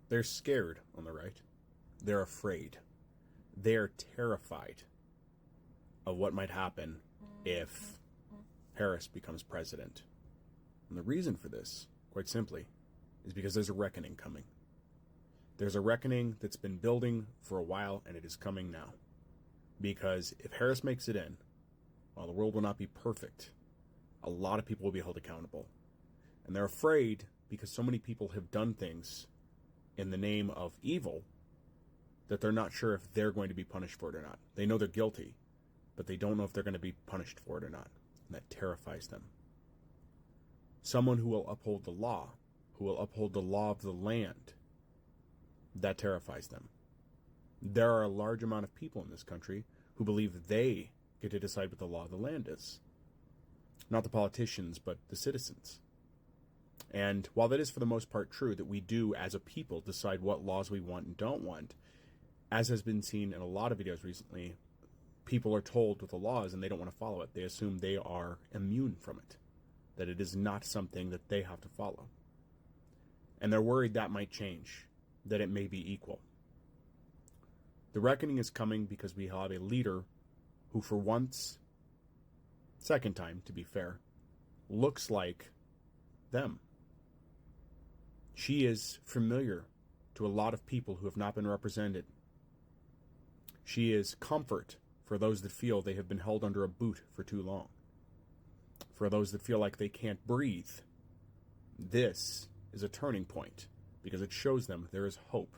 They're scared on the right. They're afraid. They're terrified of what might happen if Harris becomes president. And the reason for this, quite simply, is because there's a reckoning coming. There's a reckoning that's been building for a while, and it is coming now. Because if Harris makes it in, while the world will not be perfect, a lot of people will be held accountable. And they're afraid because so many people have done things in the name of evil that they're not sure if they're going to be punished for it or not. They know they're guilty, but they don't know if they're going to be punished for it or not. And that terrifies them. Someone who will uphold the law, who will uphold the law of the land, that terrifies them. There are a large amount of people in this country who believe they get to decide what the law of the land is. Not the politicians, but the citizens. And while that is for the most part true, that we do as a people decide what laws we want and don't want, as has been seen in a lot of videos recently, people are told what the law is and they don't want to follow it. They assume they are immune from it, that it is not something that they have to follow. And they're worried that might change, that it may be equal. The reckoning is coming because we have a leader who for once, second time to be fair, looks like them. She is familiar to a lot of people who have not been represented. She is comfort for those that feel they have been held under a boot for too long. For those that feel like they can't breathe. This is a turning point because it shows them there is hope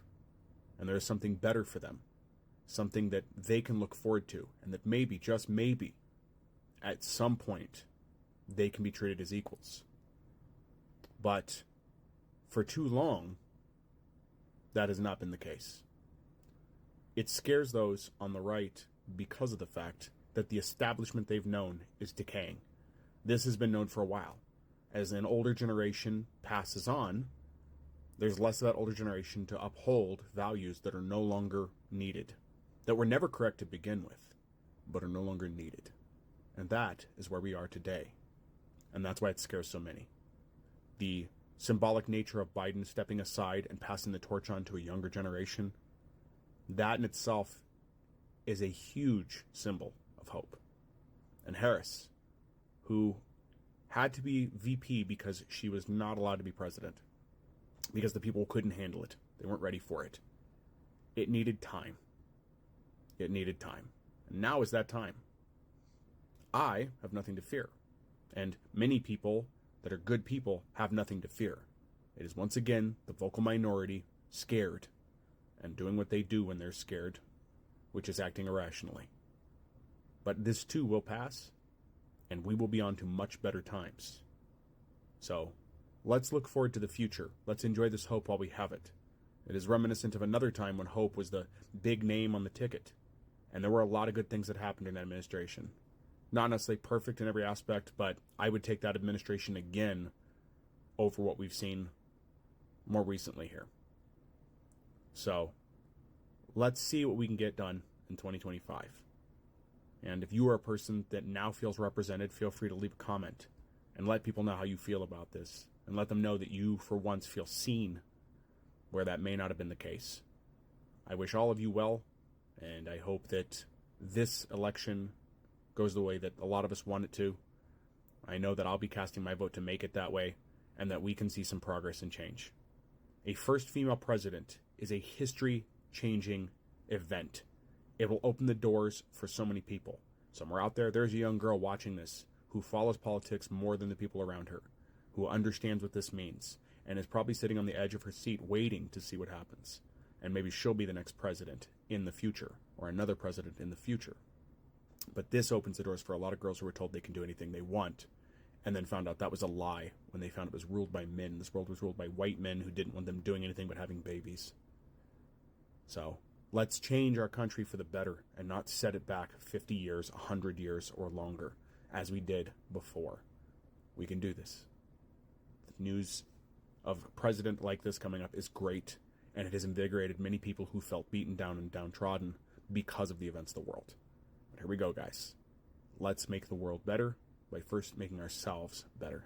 and there is something better for them. Something that they can look forward to, and that maybe, just maybe, at some point, they can be treated as equals. But for too long, that has not been the case. It scares those on the right because of the fact that the establishment they've known is decaying. This has been known for a while. As an older generation passes on, there's less of that older generation to uphold values that are no longer needed. That were never correct to begin with, but are no longer needed. And that is where we are today. And that's why it scares so many. The symbolic nature of Biden stepping aside and passing the torch on to a younger generation, that in itself is a huge symbol of hope. And Harris, who had to be VP because she was not allowed to be president, because the people couldn't handle it. They weren't ready for it. It needed time. It needed time. And now is that time. I have nothing to fear. And many people that are good people have nothing to fear. It is once again the vocal minority scared and doing what they do when they're scared, which is acting irrationally. But this too will pass, and we will be on to much better times. So, let's look forward to the future. Let's enjoy this hope while we have it. It is reminiscent of another time when hope was the big name on the ticket. And there were a lot of good things that happened in that administration. Not necessarily perfect in every aspect, but I would take that administration again over what we've seen more recently here. So, let's see what we can get done in 2025. And if you are a person that now feels represented, feel free to leave a comment and let people know how you feel about this. And let them know that you, for once, feel seen where that may not have been the case. I wish all of you well. And I hope that this election goes the way that a lot of us want it to. I know that I'll be casting my vote to make it that way, and that we can see some progress and change. A first female president is a history-changing event. It will open the doors for so many people. Somewhere out there, there's a young girl watching this who follows politics more than the people around her, who understands what this means, and is probably sitting on the edge of her seat waiting to see what happens. And maybe she'll be the next president in the future, or another president in the future. But this opens the doors for a lot of girls who were told they can do anything they want, and then found out that was a lie when they found it was ruled by men. This world was ruled by white men who didn't want them doing anything but having babies. So, let's change our country for the better, and not set it back 50 years, 100 years, or longer, as we did before. We can do this. The news of a president like this coming up is great. And it has invigorated many people who felt beaten down and downtrodden because of the events of the world. But here we go, guys. Let's make the world better by first making ourselves better.